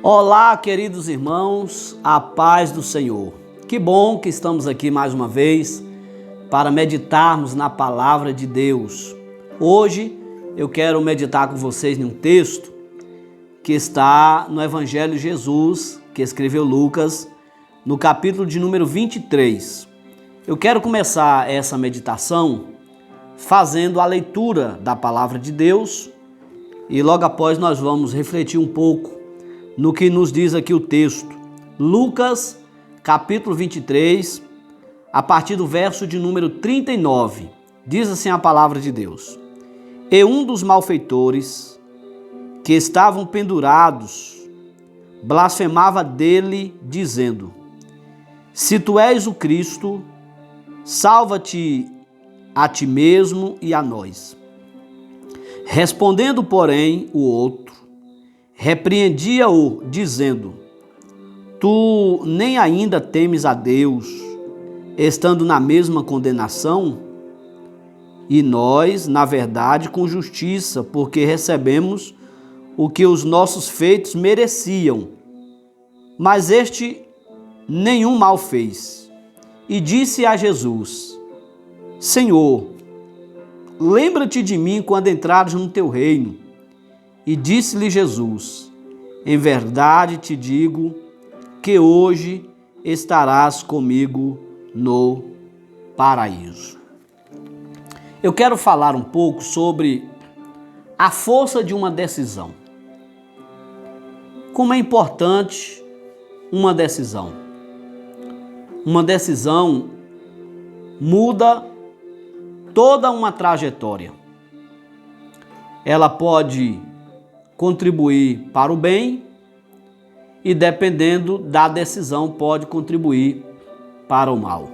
Olá, queridos irmãos, a paz do Senhor. Que bom que estamos aqui mais uma vez para meditarmos na palavra de Deus. Hoje eu quero meditar com vocês em um texto que está no Evangelho de Jesus, que escreveu Lucas, no capítulo de número 23. Eu quero começar essa meditação fazendo a leitura da palavra de Deus e logo após nós vamos refletir um pouco no que nos diz aqui o texto. Lucas, capítulo 23, a partir do verso de número 39. Diz assim a palavra de Deus: E um dos malfeitores que estavam pendurados blasfemava dele, dizendo: Se tu és o Cristo, salva-te a ti mesmo e a nós. Respondendo, porém, o outro, repreendia-o, dizendo: Tu nem ainda temes a Deus, estando na mesma condenação? E nós, na verdade, com justiça, porque recebemos o que os nossos feitos mereciam. Mas este nenhum mal fez. E disse a Jesus: Senhor, lembra-te de mim quando entrares no teu reino. E disse-lhe Jesus: Em verdade te digo que hoje estarás comigo no paraíso. Eu quero falar um pouco sobre a força de uma decisão. Como é importante uma decisão. Uma decisão muda toda uma trajetória. Ela pode contribuir para o bem e, dependendo da decisão, pode contribuir para o mal.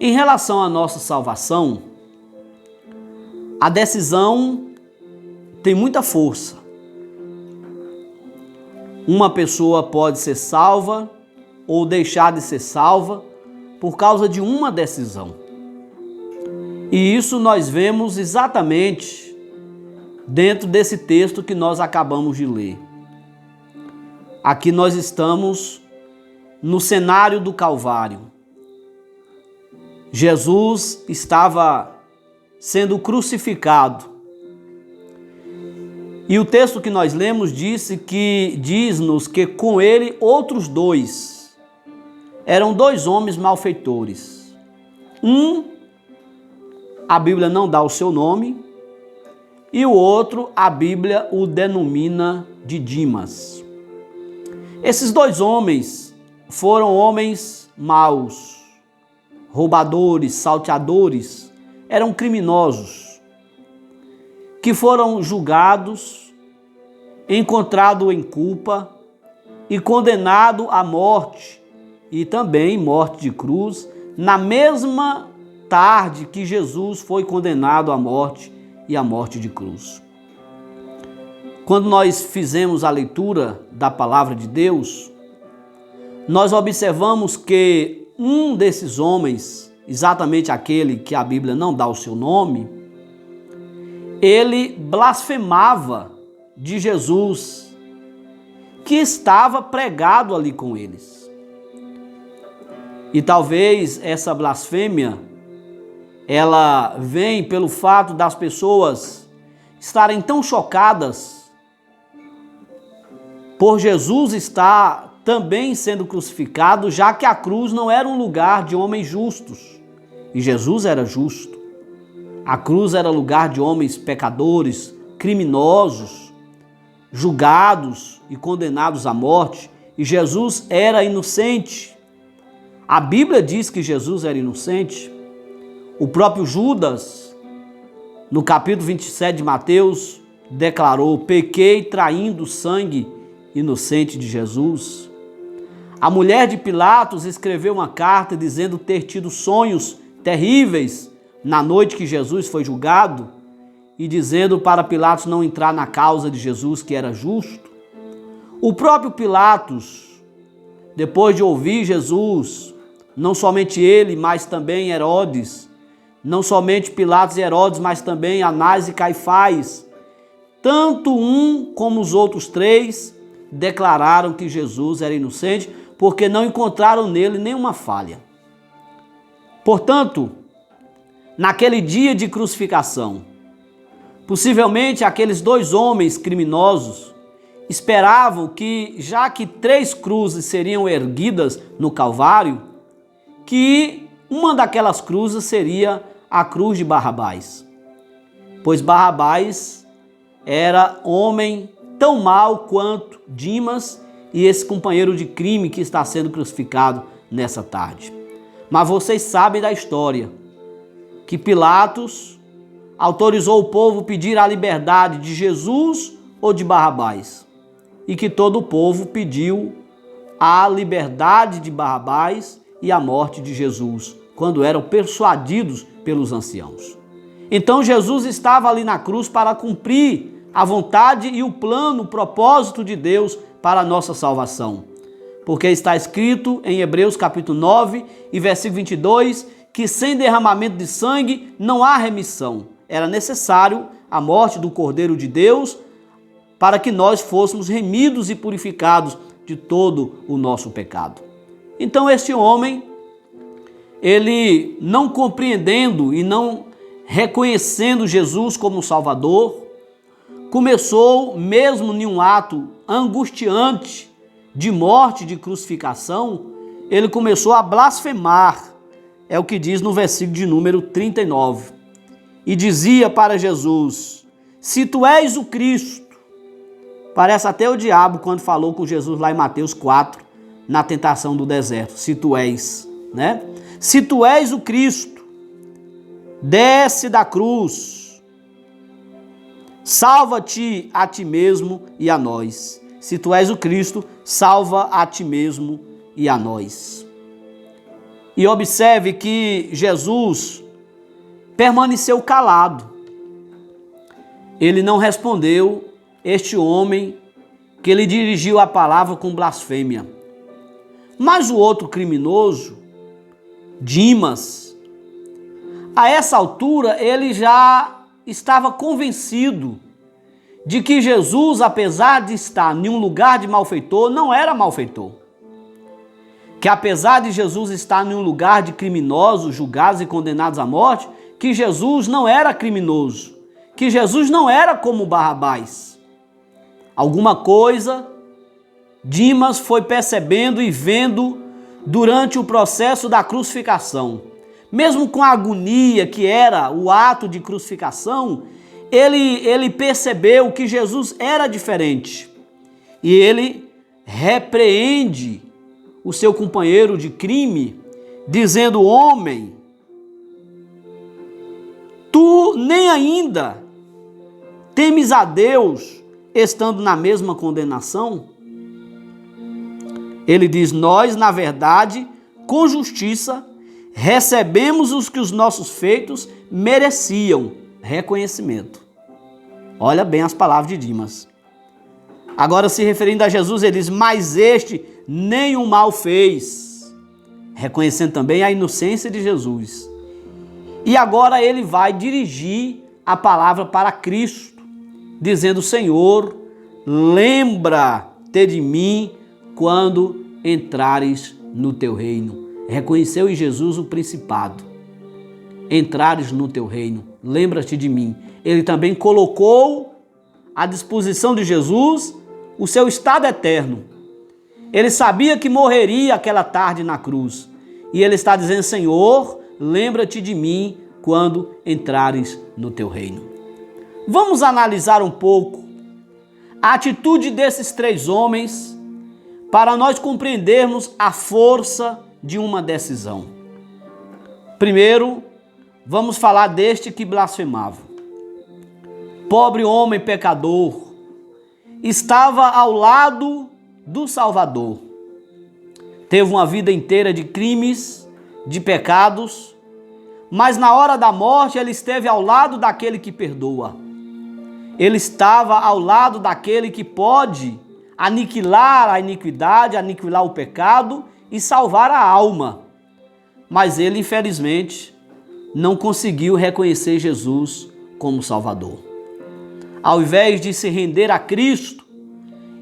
Em relação à nossa salvação, a decisão tem muita força. Uma pessoa pode ser salva ou deixar de ser salva por causa de uma decisão. E isso nós vemos exatamente dentro desse texto que nós acabamos de ler. Aqui nós estamos no cenário do Calvário. Jesus estava sendo crucificado. E o texto que nós lemos diz-nos que com ele outros dois. Eram dois homens malfeitores. A Bíblia não dá o seu nome, e o outro, a Bíblia o denomina de Dimas. Esses dois homens foram homens maus, roubadores, salteadores, eram criminosos, que foram julgados, encontrados em culpa e condenados à morte, e também morte de cruz, na mesma tarde que Jesus foi condenado à morte e a morte de cruz. Quando nós fizemos a leitura da palavra de Deus, nós observamos que um desses homens, exatamente aquele que a Bíblia não dá o seu nome, ele blasfemava de Jesus, que estava pregado ali com eles. E talvez essa blasfêmia ela vem pelo fato das pessoas estarem tão chocadas por Jesus estar também sendo crucificado, já que a cruz não era um lugar de homens justos, e Jesus era justo. A cruz era lugar de homens pecadores, criminosos, julgados e condenados à morte, e Jesus era inocente. A Bíblia diz que Jesus era inocente. O próprio Judas, no capítulo 27 de Mateus, declarou: Pequei traindo o sangue inocente de Jesus. A mulher de Pilatos escreveu uma carta dizendo ter tido sonhos terríveis na noite que Jesus foi julgado e dizendo para Pilatos não entrar na causa de Jesus, que era justo. O próprio Pilatos, depois de ouvir Jesus, não somente ele, mas também Herodes, não somente Pilatos e Herodes, mas também Anás e Caifás, tanto um como os outros três, declararam que Jesus era inocente, porque não encontraram nele nenhuma falha. Portanto, naquele dia de crucificação, possivelmente aqueles dois homens criminosos esperavam que, já que 3 cruzes seriam erguidas no Calvário, que uma daquelas cruzes seria a cruz de Barrabás. Pois Barrabás era homem tão mau quanto Dimas e esse companheiro de crime que está sendo crucificado nessa tarde. Mas vocês sabem da história, que Pilatos autorizou o povo a pedir a liberdade de Jesus ou de Barrabás, e que todo o povo pediu a liberdade de Barrabás e a morte de Jesus, quando eram persuadidos pelos anciãos. Então Jesus estava ali na cruz para cumprir a vontade e o plano, o propósito de Deus para a nossa salvação. Porque está escrito em Hebreus capítulo 9 e versículo 22, que sem derramamento de sangue não há remissão. Era necessário a morte do Cordeiro de Deus para que nós fôssemos remidos e purificados de todo o nosso pecado. Então este homem, ele não compreendendo e não reconhecendo Jesus como Salvador, começou, mesmo em um ato angustiante de morte, de crucificação, ele começou a blasfemar. É o que diz no versículo de número 39. E dizia para Jesus: se tu és o Cristo, parece até o diabo quando falou com Jesus lá em Mateus 4, na tentação do deserto, se tu és, né? Se tu és o Cristo, desce da cruz, salva-te a ti mesmo e a nós. Se tu és o Cristo, salva a ti mesmo e a nós. E observe que Jesus permaneceu calado. Ele não respondeu este homem que ele dirigiu a palavra com blasfêmia. Mas o outro criminoso, Dimas, a essa altura ele já estava convencido de que Jesus, apesar de estar em um lugar de malfeitor, não era malfeitor. Que apesar de Jesus estar em um lugar de criminosos, julgados e condenados à morte, que Jesus não era criminoso, que Jesus não era como Barrabás. Alguma coisa Dimas foi percebendo e vendo durante o processo da crucificação. Mesmo com a agonia que era o ato de crucificação, ele percebeu que Jesus era diferente. E ele repreende o seu companheiro de crime, dizendo: homem, tu nem ainda temes a Deus, estando na mesma condenação? Ele diz: nós, na verdade, com justiça, recebemos os que os nossos feitos mereciam, reconhecimento. Olha bem as palavras de Dimas. Agora, se referindo a Jesus, ele diz: mas este nenhum mal fez, reconhecendo também a inocência de Jesus. E agora ele vai dirigir a palavra para Cristo, dizendo: Senhor, lembra-te de mim quando entrares no teu reino. Reconheceu em Jesus o principado. Entrares no teu reino, lembra-te de mim. Ele também colocou à disposição de Jesus o seu estado eterno. Ele sabia que morreria aquela tarde na cruz. E ele está dizendo: Senhor, lembra-te de mim quando entrares no teu reino. Vamos analisar um pouco a atitude desses 3 homens para nós compreendermos a força de uma decisão. Primeiro, vamos falar deste que blasfemava. Pobre homem pecador, estava ao lado do Salvador. Teve uma vida inteira de crimes, de pecados, mas na hora da morte ele esteve ao lado daquele que perdoa. Ele estava ao lado daquele que pode aniquilar a iniquidade, aniquilar o pecado e salvar a alma. Mas ele, infelizmente, não conseguiu reconhecer Jesus como Salvador. Ao invés de se render a Cristo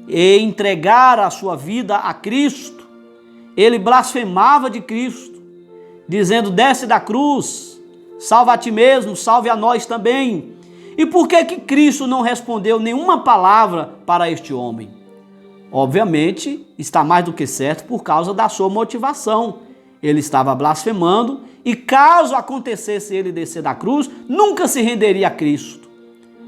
e entregar a sua vida a Cristo, ele blasfemava de Cristo, dizendo: desce da cruz, salva a ti mesmo, salve a nós também. E por que Cristo não respondeu nenhuma palavra para este homem? Obviamente, está mais do que certo por causa da sua motivação. Ele estava blasfemando e, caso acontecesse ele descer da cruz, nunca se renderia a Cristo.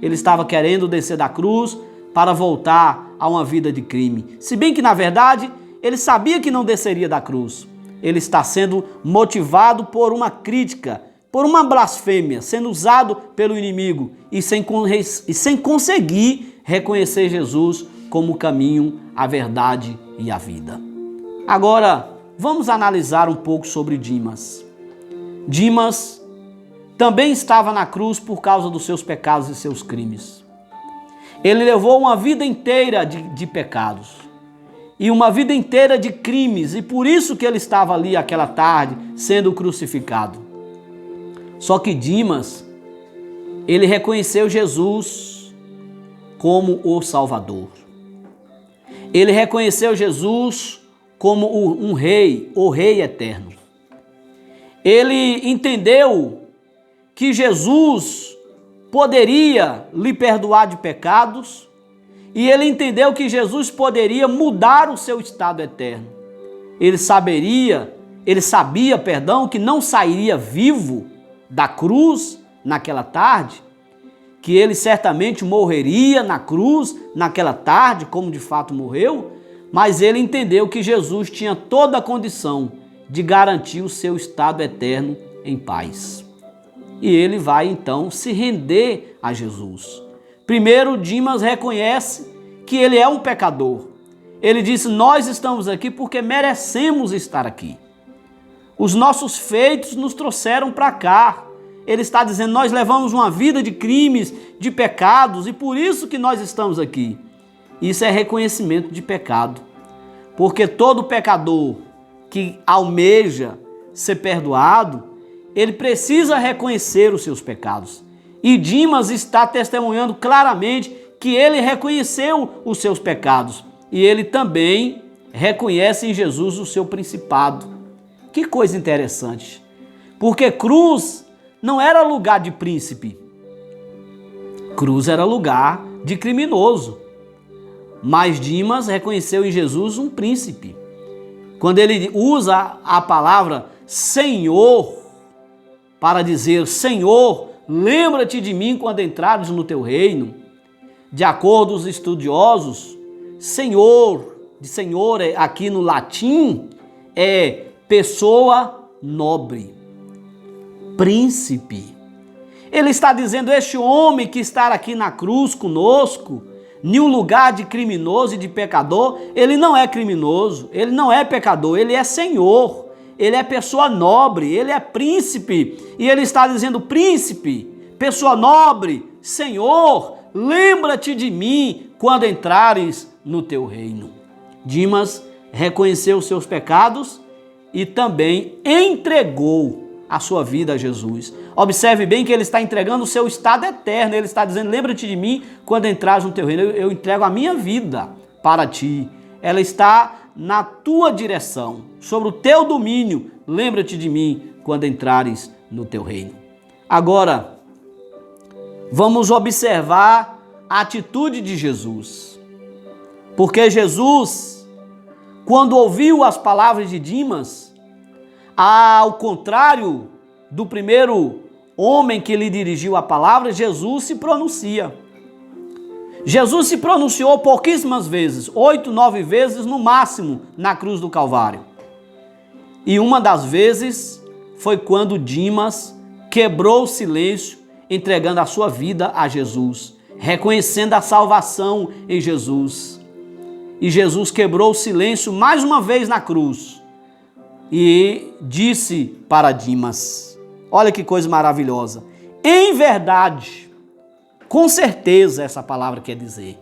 Ele estava querendo descer da cruz para voltar a uma vida de crime. Se bem que, na verdade, ele sabia que não desceria da cruz. Ele está sendo motivado por uma crítica, por uma blasfêmia, sendo usado pelo inimigo e sem conseguir reconhecer Jesus como o caminho, a verdade e a vida. Agora, vamos analisar um pouco sobre Dimas. Dimas também estava na cruz por causa dos seus pecados e seus crimes. Ele levou uma vida inteira de pecados e uma vida inteira de crimes, e por isso que ele estava ali aquela tarde sendo crucificado. Só que Dimas, ele reconheceu Jesus como o Salvador. Ele reconheceu Jesus como um rei, o rei eterno. Ele entendeu que Jesus poderia lhe perdoar de pecados, e ele entendeu que Jesus poderia mudar o seu estado eterno. Ele sabia, que não sairia vivo da cruz naquela tarde, que ele certamente morreria na cruz naquela tarde, como de fato morreu, mas ele entendeu que Jesus tinha toda a condição de garantir o seu estado eterno em paz. E ele vai então se render a Jesus. Primeiro, Dimas reconhece que ele é um pecador. Ele disse: nós estamos aqui porque merecemos estar aqui. Os nossos feitos nos trouxeram para cá. Ele está dizendo: nós levamos uma vida de crimes, de pecados, e por isso que nós estamos aqui. Isso é reconhecimento de pecado. Porque todo pecador que almeja ser perdoado, ele precisa reconhecer os seus pecados. E Dimas está testemunhando claramente que ele reconheceu os seus pecados. E ele também reconhece em Jesus o seu principado. Que coisa interessante. Porque cruz não era lugar de príncipe. Cruz era lugar de criminoso. Mas Dimas reconheceu em Jesus um príncipe. Quando ele usa a palavra Senhor para dizer: Senhor, lembra-te de mim quando entrares no teu reino. De acordo com os estudiosos, Senhor, de Senhor aqui no latim é pessoa nobre, príncipe. Ele está dizendo: este homem que está aqui na cruz conosco, em um lugar de criminoso e de pecador, ele não é criminoso, ele não é pecador, ele é Senhor, ele é pessoa nobre, ele é príncipe. E ele está dizendo: príncipe, pessoa nobre, Senhor, lembra-te de mim quando entrares no teu reino. Dimas reconheceu os seus pecados e também entregou a sua vida a Jesus. Observe bem que ele está entregando o seu estado eterno. Ele está dizendo: lembra-te de mim quando entrares no teu reino. Eu entrego a minha vida para ti. Ela está na tua direção, sobre o teu domínio. Lembra-te de mim quando entrares no teu reino. Agora, vamos observar a atitude de Jesus. Porque Jesus, quando ouviu as palavras de Dimas, ao contrário do primeiro homem que lhe dirigiu a palavra, Jesus se pronuncia. Jesus se pronunciou pouquíssimas vezes, 8, 9 vezes no máximo, na cruz do Calvário. E uma das vezes foi quando Dimas quebrou o silêncio, entregando a sua vida a Jesus, reconhecendo a salvação em Jesus. E Jesus quebrou o silêncio mais uma vez na cruz e disse para Dimas: olha que coisa maravilhosa, em verdade, com certeza, essa palavra quer dizer,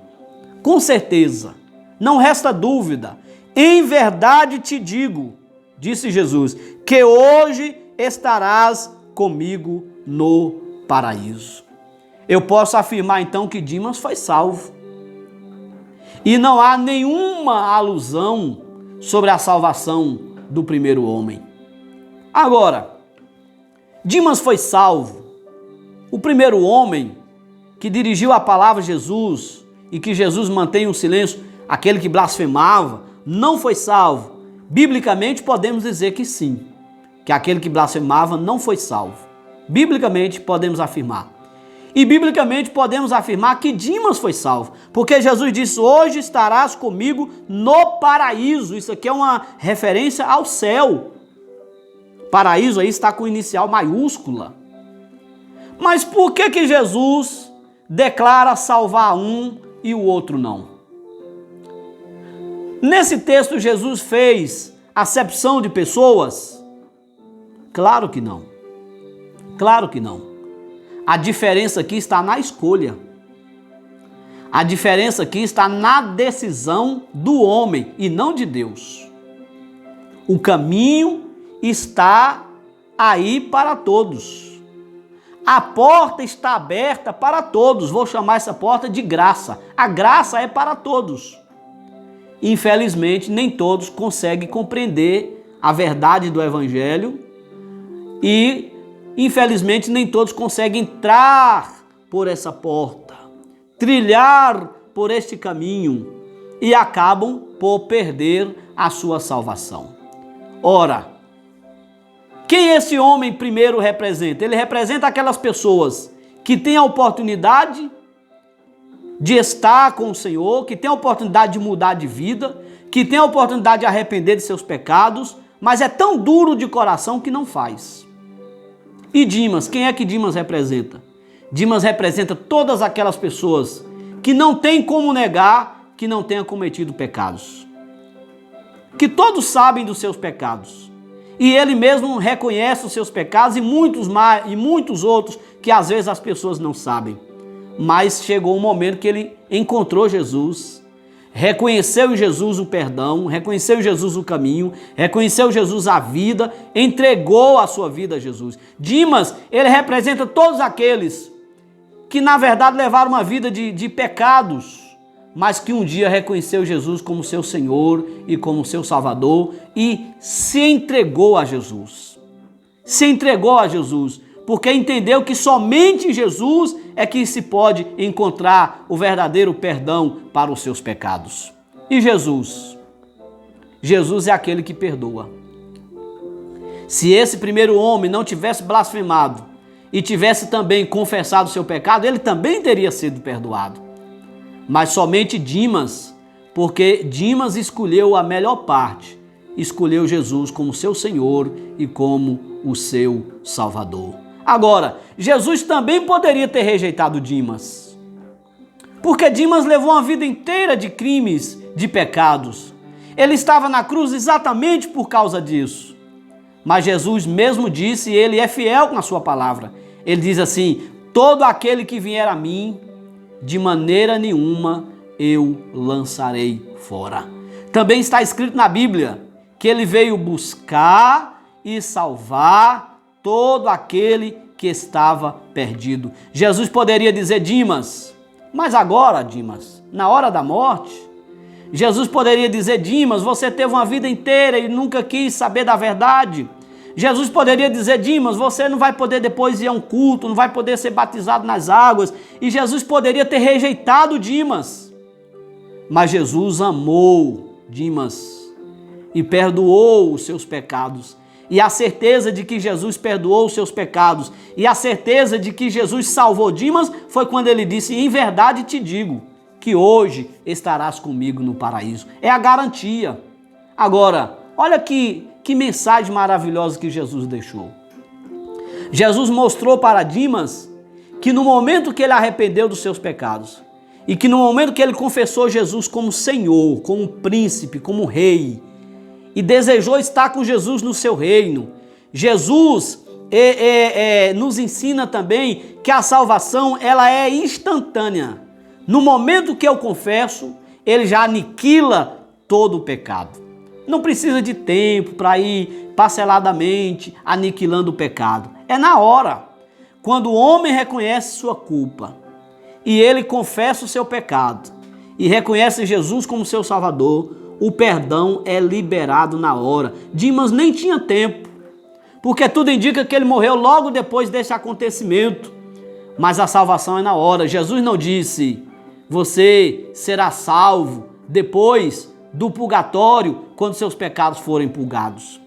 com certeza, não resta dúvida, em verdade te digo, disse Jesus, que hoje estarás comigo no paraíso. Eu posso afirmar então que Dimas foi salvo. E não há nenhuma alusão sobre a salvação do primeiro homem. Agora, Dimas foi salvo. O primeiro homem que dirigiu a palavra a Jesus e que Jesus mantém um silêncio, aquele que blasfemava, não foi salvo. Biblicamente podemos dizer que sim, que aquele que blasfemava não foi salvo. Biblicamente podemos afirmar. E biblicamente podemos afirmar que Dimas foi salvo, porque Jesus disse: hoje estarás comigo no paraíso. Isso aqui é uma referência ao céu. Paraíso aí está com inicial maiúscula. Mas por que Jesus declara salvar um e o outro não? Nesse texto Jesus fez acepção de pessoas? Claro que não. Claro que não. A diferença aqui está na escolha. A diferença aqui está na decisão do homem e não de Deus. O caminho está aí para todos. A porta está aberta para todos. Vou chamar essa porta de graça. A graça é para todos. Infelizmente, nem todos conseguem compreender a verdade do Evangelho e infelizmente, nem todos conseguem entrar por essa porta, trilhar por este caminho e acabam por perder a sua salvação. Ora, quem esse homem primeiro representa? Ele representa aquelas pessoas que têm a oportunidade de estar com o Senhor, que têm a oportunidade de mudar de vida, que têm a oportunidade de arrepender de seus pecados, mas é tão duro de coração que não faz. E Dimas, quem é que Dimas representa? Dimas representa todas aquelas pessoas que não tem como negar que não tenha cometido pecados. Que todos sabem dos seus pecados. E ele mesmo reconhece os seus pecados e muitos outros que às vezes as pessoas não sabem. Mas chegou um momento que ele encontrou Jesus, reconheceu em Jesus o perdão, reconheceu em Jesus o caminho, reconheceu em Jesus a vida, entregou a sua vida a Jesus. Dimas, ele representa todos aqueles que na verdade levaram uma vida de pecados, mas que um dia reconheceu Jesus como seu Senhor e como seu Salvador e se entregou a Jesus. Se entregou a Jesus, porque entendeu que somente em Jesus é que se pode encontrar o verdadeiro perdão para os seus pecados. E Jesus? Jesus é aquele que perdoa. Se esse primeiro homem não tivesse blasfemado e tivesse também confessado o seu pecado, ele também teria sido perdoado. Mas somente Dimas, porque Dimas escolheu a melhor parte, escolheu Jesus como seu Senhor e como o seu Salvador. Agora, Jesus também poderia ter rejeitado Dimas, porque Dimas levou uma vida inteira de crimes, de pecados. Ele estava na cruz exatamente por causa disso. Mas Jesus mesmo disse, e ele é fiel na sua palavra, ele diz assim: todo aquele que vier a mim, de maneira nenhuma eu lançarei fora. Também está escrito na Bíblia que ele veio buscar e salvar todo aquele que estava perdido. Jesus poderia dizer: Dimas, mas agora, Dimas, na hora da morte. Jesus poderia dizer: Dimas, você teve uma vida inteira e nunca quis saber da verdade. Jesus poderia dizer: Dimas, você não vai poder depois ir a um culto, não vai poder ser batizado nas águas. E Jesus poderia ter rejeitado Dimas. Mas Jesus amou Dimas e perdoou os seus pecados. E a certeza de que Jesus perdoou os seus pecados e a certeza de que Jesus salvou Dimas foi quando ele disse: em verdade te digo que hoje estarás comigo no paraíso. É a garantia. Agora, olha que mensagem maravilhosa que Jesus deixou. Jesus mostrou para Dimas que no momento que ele arrependeu dos seus pecados e que no momento que ele confessou Jesus como Senhor, como príncipe, como rei, e desejou estar com Jesus no seu reino, Jesus nos ensina também que a salvação ela é instantânea. No momento que eu confesso, ele já aniquila todo o pecado. Não precisa de tempo para ir parceladamente aniquilando o pecado. É na hora, quando o homem reconhece sua culpa e ele confessa o seu pecado e reconhecem Jesus como seu Salvador, o perdão é liberado na hora. Dimas nem tinha tempo, porque tudo indica que ele morreu logo depois desse acontecimento. Mas a salvação é na hora. Jesus não disse, você será salvo depois do purgatório, quando seus pecados forem purgados.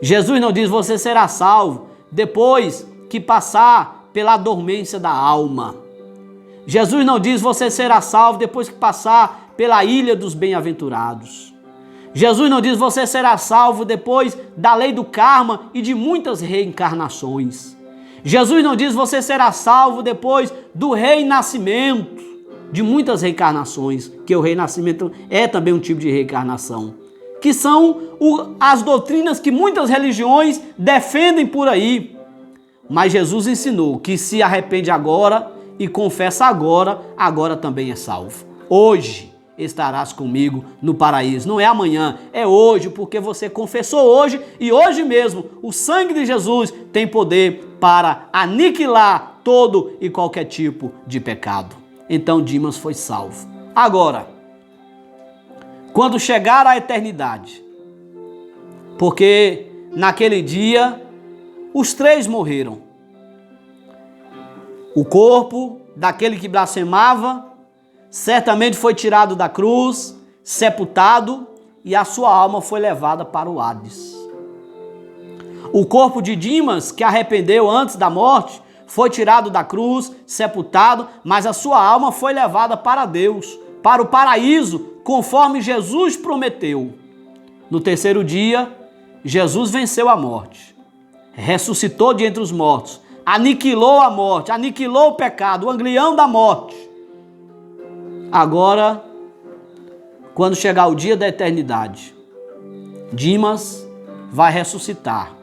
Jesus não diz, você será salvo depois que passar pela dormência da alma. Jesus não diz, você será salvo depois que passar pela ilha dos bem-aventurados. Jesus não diz, você será salvo depois da lei do karma e de muitas reencarnações. Jesus não diz, você será salvo depois do renascimento, de muitas reencarnações, que o renascimento é também um tipo de reencarnação, que são as doutrinas que muitas religiões defendem por aí. Mas Jesus ensinou que se arrepende agora e confessa agora, agora também é salvo. Hoje estarás comigo no paraíso. Não é amanhã, é hoje, porque você confessou hoje e hoje mesmo o sangue de Jesus tem poder para aniquilar todo e qualquer tipo de pecado. Então Dimas foi salvo. Agora, quando chegar a eternidade, porque naquele dia os três morreram. O corpo daquele que blasfemava certamente foi tirado da cruz, sepultado, e a sua alma foi levada para o Hades. O corpo de Dimas, que arrependeu antes da morte, foi tirado da cruz, sepultado, mas a sua alma foi levada para Deus, para o paraíso, conforme Jesus prometeu. No terceiro dia, Jesus venceu a morte, ressuscitou de entre os mortos, aniquilou a morte, aniquilou o pecado, o ganglião da morte. Agora, quando chegar o dia da eternidade, Dimas vai ressuscitar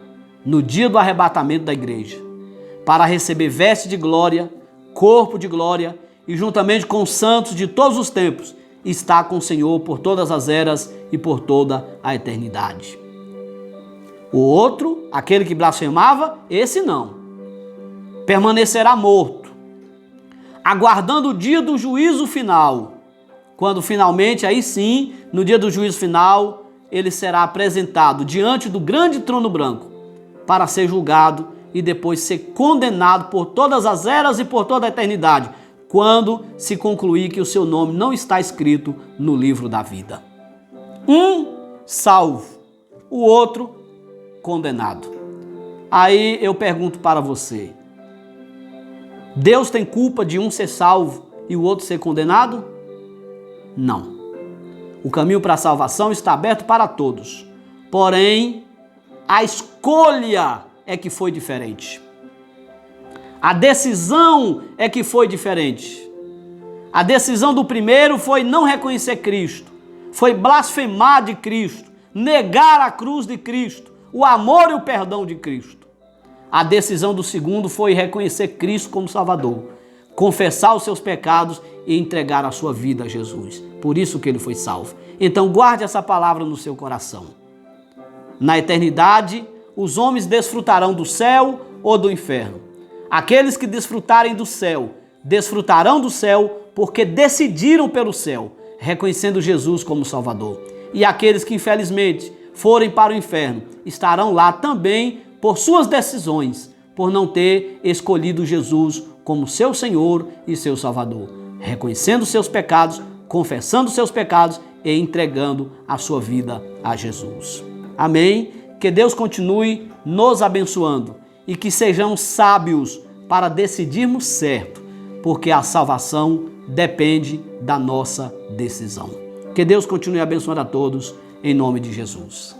no dia do arrebatamento da igreja, para receber veste de glória, corpo de glória e juntamente com os santos de todos os tempos, está com o Senhor por todas as eras e por toda a eternidade. O outro, aquele que blasfemava, esse não. Permanecerá morto, aguardando o dia do juízo final, quando finalmente, aí sim, no dia do juízo final, ele será apresentado diante do grande trono branco para ser julgado e depois ser condenado por todas as eras e por toda a eternidade, quando se concluir que o seu nome não está escrito no livro da vida. Um salvo, o outro condenado. Aí eu pergunto para você, Deus tem culpa de um ser salvo e o outro ser condenado? Não. O caminho para a salvação está aberto para todos. Porém, a escolha é que foi diferente. A decisão é que foi diferente. A decisão do primeiro foi não reconhecer Cristo, foi blasfemar de Cristo, negar a cruz de Cristo, o amor e o perdão de Cristo. A decisão do segundo foi reconhecer Cristo como Salvador, confessar os seus pecados e entregar a sua vida a Jesus. Por isso que ele foi salvo. Então guarde essa palavra no seu coração. Na eternidade, os homens desfrutarão do céu ou do inferno. Aqueles que desfrutarem do céu, desfrutarão do céu porque decidiram pelo céu, reconhecendo Jesus como Salvador. E aqueles que infelizmente forem para o inferno, estarão lá também por suas decisões, por não ter escolhido Jesus como seu Senhor e seu Salvador, reconhecendo seus pecados, confessando seus pecados e entregando a sua vida a Jesus. Amém? Que Deus continue nos abençoando e que sejamos sábios para decidirmos certo, porque a salvação depende da nossa decisão. Que Deus continue abençoando a todos, em nome de Jesus.